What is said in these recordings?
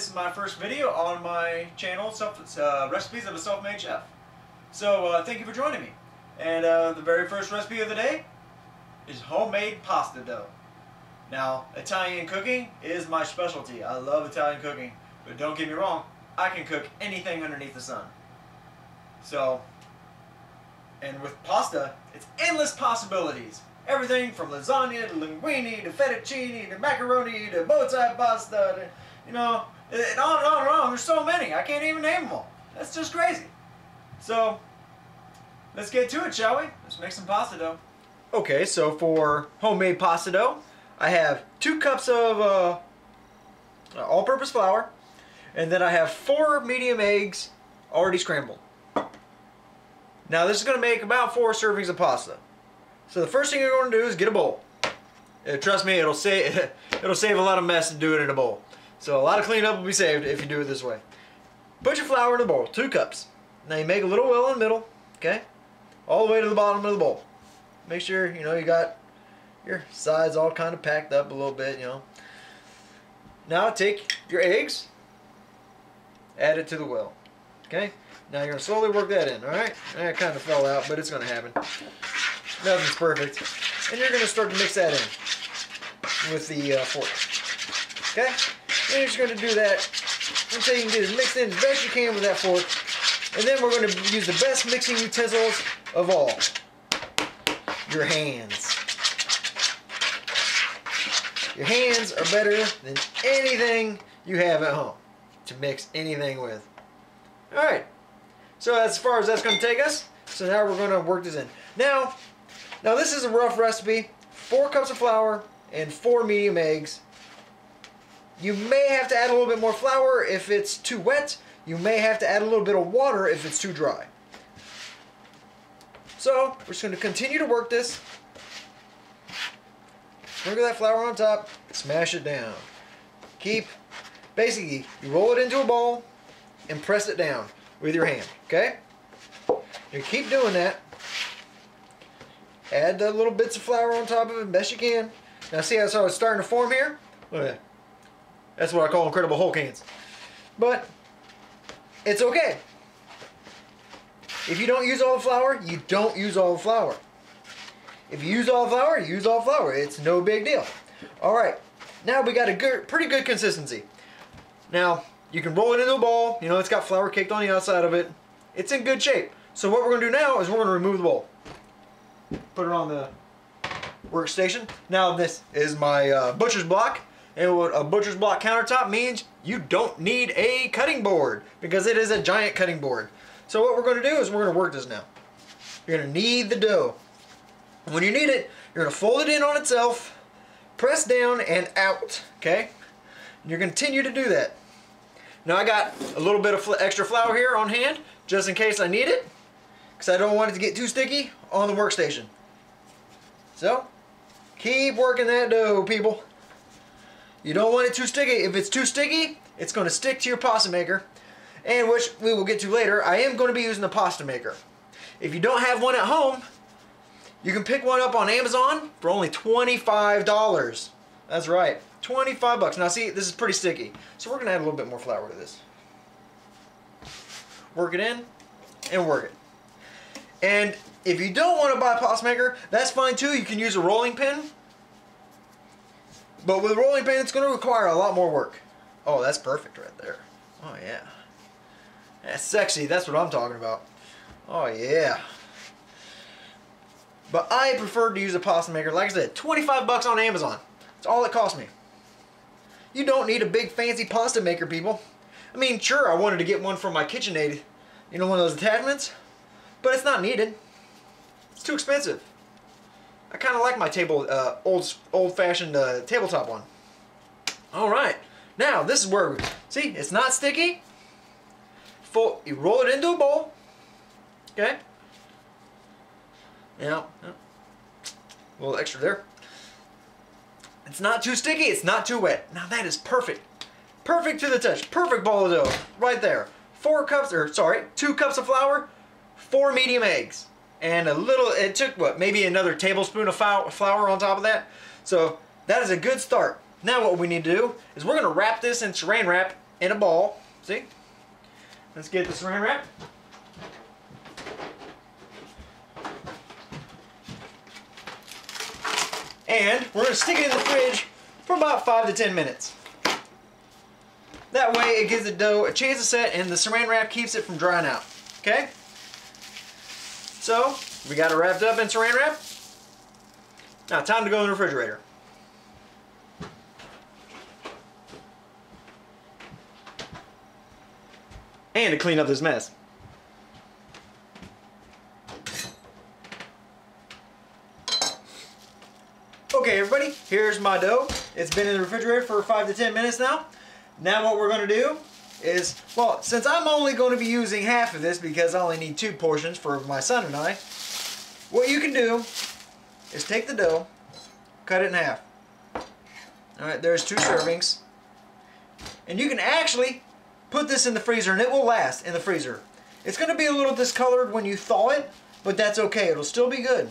this is my first video on my channel, Recipes of a Self-Made Chef. So thank you for joining me. And the very first recipe of the day is homemade pasta dough. Now, Italian cooking is my specialty. I love Italian cooking, but don't get me wrong, I can cook anything underneath the sun. So, and with pasta, it's endless possibilities. Everything from lasagna to linguine to fettuccine to macaroni to bow-tie pasta to, you know, and on and on and on. There's so many. I can't even name them all. That's just crazy. So, let's get to it, shall we? Let's make some pasta dough. Okay, so for homemade pasta dough, I have 2 cups of all-purpose flour, and then I have 4 medium eggs already scrambled. Now this is going to make about 4 servings of pasta. So the first thing you're going to do is get a bowl. Trust me, it'll save a lot of mess to do it in a bowl. So a lot of cleanup will be saved if you do it this way. Put your flour in the bowl, 2 cups. Now you make a little well in the middle, okay? All the way to the bottom of the bowl. Make sure, you know, you got your sides all kind of packed up a little bit, you know. Now take your eggs, add it to the well, okay? Now you're going to slowly work that in, alright? That kind of fell out, but it's going to happen. Nothing's perfect. And you're going to start to mix that in with the fork. Okay? And you're just going to do that until you can get it mixed in as best you can with that fork. And then we're going to use the best mixing utensils of all. Your hands. Your hands are better than anything you have at home to mix anything with. Alright. So as far as that's going to take us, so now we're going to work this in. Now this is a rough recipe. 4 cups of flour and 4 medium eggs. You may have to add a little bit more flour if it's too wet. You may have to add a little bit of water if it's too dry. So we're just going to continue to work this. Sprinkle that flour on top. Smash it down. Basically, you roll it into a ball and press it down with your hand. Okay? You keep doing that. Add the little bits of flour on top of it best you can. Now see how it's starting to form here? Look at that. That's what I call Incredible Hulk hands. But it's okay. If you don't use all the flour, you don't use all the flour. If you use all the flour, you use all the flour. It's no big deal. Alright. Now we got a pretty good consistency. Now, you can roll it into a ball. You know, it's got flour caked on the outside of it. It's in good shape. So what we're going to do now is we're going to remove the bowl. Put it on the workstation. Now this is my butcher's block. And what a butcher's block countertop means, you don't need a cutting board because it is a giant cutting board. So what we're going to do is we're going to work this now. You're going to knead the dough. When you knead it, you're going to fold it in on itself, press down and out. Okay? And you're going to continue to do that. Now I got a little bit of extra flour here on hand just in case I need it, because I don't want it to get too sticky on the workstation. So, keep working that dough, people. You don't want it too sticky. If it's too sticky, it's going to stick to your pasta maker, and which we will get to later. I am going to be using the pasta maker. If you don't have one at home, you can pick one up on Amazon for only $25. That's right, 25 bucks. Now see, this is pretty sticky, so we're going to add a little bit more flour to this. Work it in and work it. And if you don't want to buy a pasta maker, that's fine too. You can use a rolling pin. But with a rolling pin, it's going to require a lot more work. Oh, that's perfect right there. Oh, yeah. That's sexy. That's what I'm talking about. Oh, yeah. But I prefer to use a pasta maker. Like I said, 25 bucks on Amazon. That's all it cost me. You don't need a big fancy pasta maker, people. I mean, sure, I wanted to get one for my KitchenAid. You know, one of those attachments. But it's not needed. It's too expensive. I kind of like my old-fashioned tabletop one. Alright. Now, this is where, see, it's not sticky. You roll it into a bowl. Okay? Now, a little extra there. It's not too sticky. It's not too wet. Now, that is perfect. Perfect to the touch. Perfect ball of dough. Right there. 2 cups of flour, 4 medium eggs. And it took what, maybe another tablespoon of flour on top of that. So that is a good start. Now what we need to do is we're going to wrap this in saran wrap in a ball. See? Let's get the saran wrap. And we're going to stick it in the fridge for about 5 to 10 minutes. That way it gives the dough a chance to set and the saran wrap keeps it from drying out. Okay? So, we got it wrapped up in saran wrap. Now, time to go in the refrigerator. And to clean up this mess. Okay, everybody, here's my dough. It's been in the refrigerator for 5 to 10 minutes now. Now what we're going to do is, well, since I'm only going to be using half of this because I only need 2 portions for my son and I, what you can do is take the dough, cut it in half. Alright, there's 2 servings. And you can actually put this in the freezer and it will last in the freezer. It's going to be a little discolored when you thaw it, but that's okay. It'll still be good.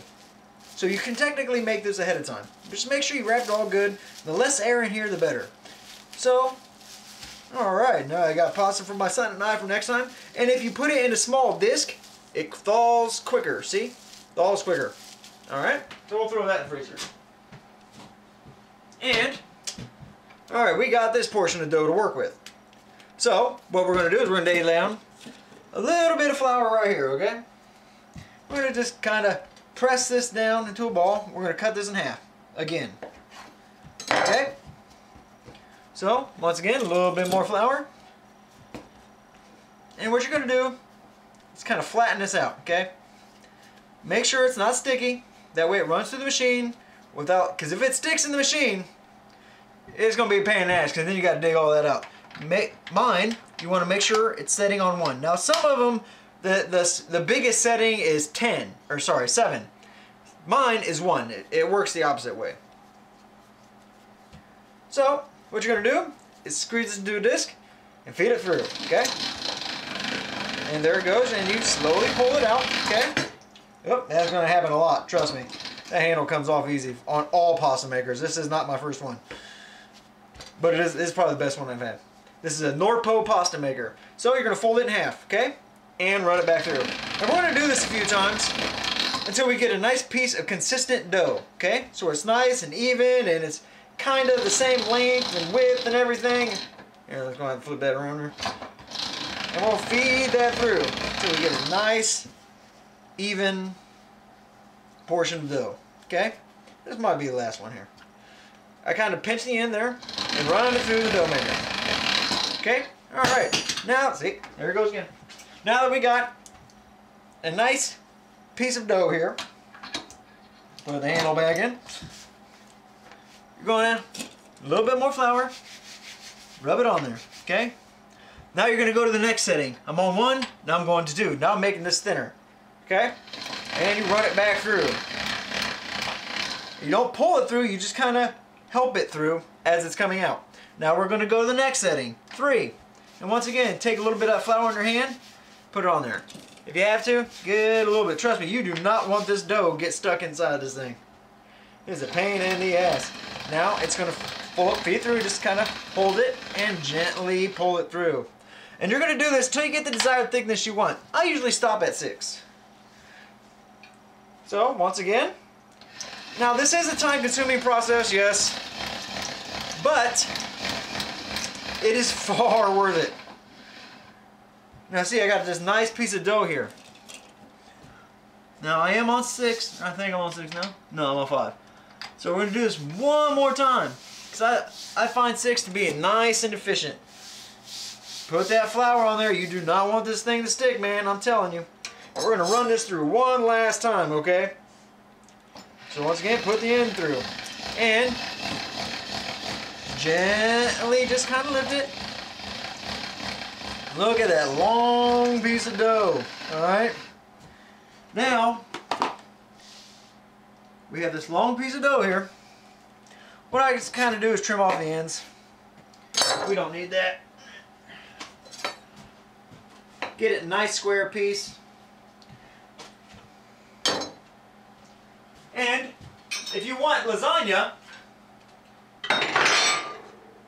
So you can technically make this ahead of time. Just make sure you wrap it all good. The less air in here, the better. So, alright, now I got pasta for my son and I for next time. And if you put it in a small disc, it thaws quicker. See? Thaws quicker. Alright, so we'll throw that in the freezer. And, alright, we got this portion of dough to work with. So, what we're going to do is we're going to lay down a little bit of flour right here, okay? We're going to just kind of press this down into a ball. We're going to cut this in half again. Okay? So, once again, a little bit more flour. And what you're going to do is kind of flatten this out, okay? Make sure it's not sticky. That way it runs through the machine without, because if it sticks in the machine, it's going to be a pain in the ass because then you got to dig all that out. Mine, you want to make sure it's setting on 1. Now, some of them, the biggest setting is 7. Mine is 1. It works the opposite way. So, what you're going to do is squeeze this into a disc and feed it through, okay? And there it goes, and you slowly pull it out, okay? Yep, that's going to happen a lot, trust me. That handle comes off easy on all pasta makers. This is not my first one. But it's probably the best one I've had. This is a Norpo pasta maker. So you're going to fold it in half, okay? And run it back through. And we're going to do this a few times until we get a nice piece of consistent dough, okay? So it's nice and even and it's kind of the same length and width and everything. Here, let's go ahead and flip that around here. And we'll feed that through until we get a nice, even portion of dough, okay? This might be the last one here. I kind of pinch the end there and run it through the dough maker. Okay? Alright. Now, see, there it goes again. Now that we got a nice piece of dough here, put the handle back in. You're going in, a little bit more flour, rub it on there, okay? Now you're going to go to the next setting. I'm on 1, now I'm going to 2. Now I'm making this thinner, okay? And you run it back through. You don't pull it through, you just kind of help it through as it's coming out. Now we're going to go to the next setting, 3. And once again, take a little bit of flour in your hand, put it on there. If you have to, get a little bit. Trust me, you do not want this dough to get stuck inside this thing. It's a pain in the ass. Now it's going to feed through, just kind of hold it and gently pull it through. And you're going to do this till you get the desired thickness you want. I usually stop at 6. So, once again, now this is a time-consuming process, yes, but it is far worth it. Now see, I got this nice piece of dough here. Now I am on 6. I think I'm on 6 now. No, I'm on 5. So we're going to do this one more time. Because I find 6 to be nice and efficient. Put that flour on there. You do not want this thing to stick, man. I'm telling you. And we're going to run this through one last time, okay? So once again, put the end through. And gently just kind of lift it. Look at that long piece of dough. Alright? Now, we have this long piece of dough here. What I just kind of do is trim off the ends. We don't need that. Get it a nice square piece. And if you want lasagna,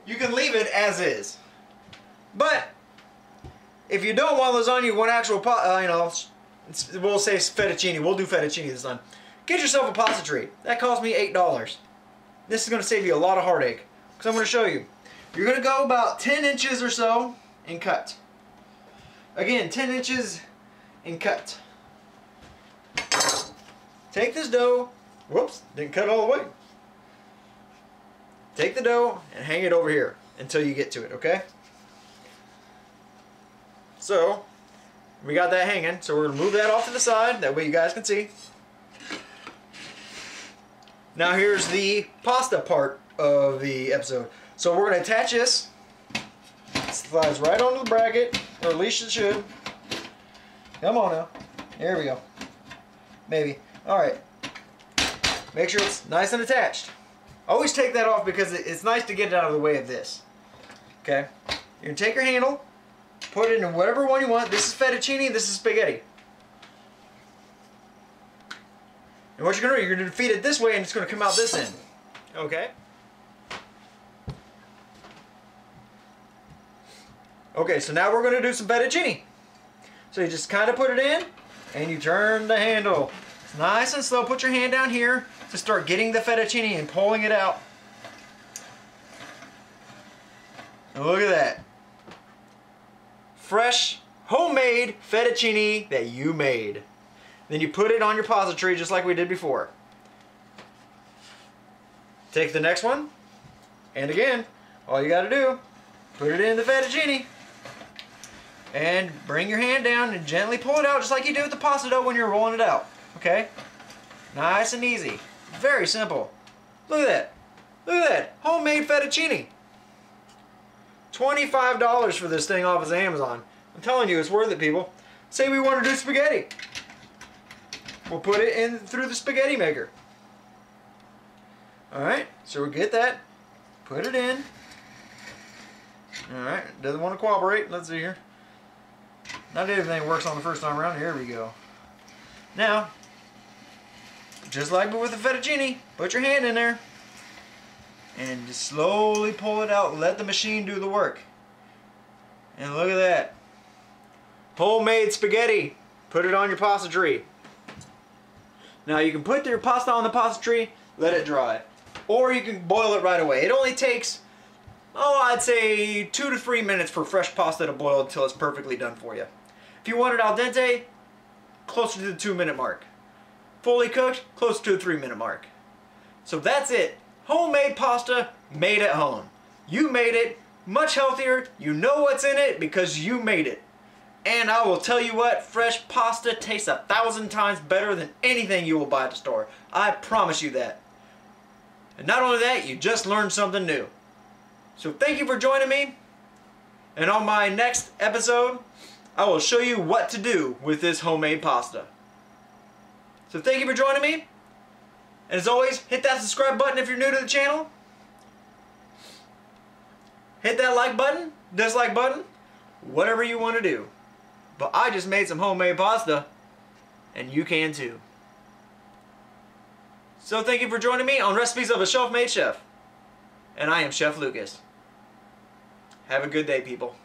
you can leave it as is. But if you don't want lasagna, you want actual, we'll say fettuccine. We'll do fettuccine this time. Get yourself a pasta tray. That cost me $8. This is going to save you a lot of heartache. Because I'm going to show you. You're going to go about 10 inches or so and cut. Again, 10 inches and cut. Take this dough. Whoops, didn't cut all the way. Take the dough and hang it over here until you get to it, okay? So, we got that hanging, so we're going to move that off to the side, that way you guys can see. Now here's the pasta part of the episode. So we're going to attach this. It slides right onto the bracket, or at least it should. Come on now. There we go. Maybe. Alright. Make sure it's nice and attached. Always take that off because it's nice to get it out of the way of this. Okay? You're going to take your handle, put it in whatever one you want. This is fettuccine, this is spaghetti. And what you're going to do, you're going to feed it this way and it's going to come out this end. Okay? Okay, so now we're going to do some fettuccine. So you just kind of put it in and you turn the handle. It's nice and slow. Put your hand down here to start getting the fettuccine and pulling it out. And look at that. Fresh, homemade fettuccine that you made. Then you put it on your pasta tray just like we did before. Take the next one. And again, all you got to do, put it in the fettuccine. And bring your hand down and gently pull it out just like you do with the pasta dough when you're rolling it out. Okay? Nice and easy. Very simple. Look at that. Look at that. Homemade fettuccine. $25 for this thing off of Amazon. I'm telling you, it's worth it, people. Say we want to do spaghetti. We'll put it in through the spaghetti maker. Alright, so we get that. Put it in. Alright, doesn't want to cooperate. Let's see here. Not everything works on the first time around. Here we go. Now, just like with the fettuccine, put your hand in there and just slowly pull it out. Let the machine do the work. And look at that. Homemade spaghetti. Put it on your pasta tray. Now you can put your pasta on the pasta tray, let it dry. Or you can boil it right away. It only takes, I'd say 2 to 3 minutes for fresh pasta to boil until it's perfectly done for you. If you want it al dente, closer to the 2-minute mark. Fully cooked, close to the 3-minute mark. So that's it. Homemade pasta made at home. You made it. Much healthier. You know what's in it because you made it. And I will tell you what, fresh pasta tastes 1,000 times better than anything you will buy at the store. I promise you that. And not only that, you just learned something new. So thank you for joining me. And on my next episode, I will show you what to do with this homemade pasta. So thank you for joining me. And as always, hit that subscribe button if you're new to the channel. Hit that like button, dislike button, whatever you want to do. But I just made some homemade pasta, and you can too. So thank you for joining me on Recipes of a Self-Made Chef. And I am Chef Lucas. Have a good day, people.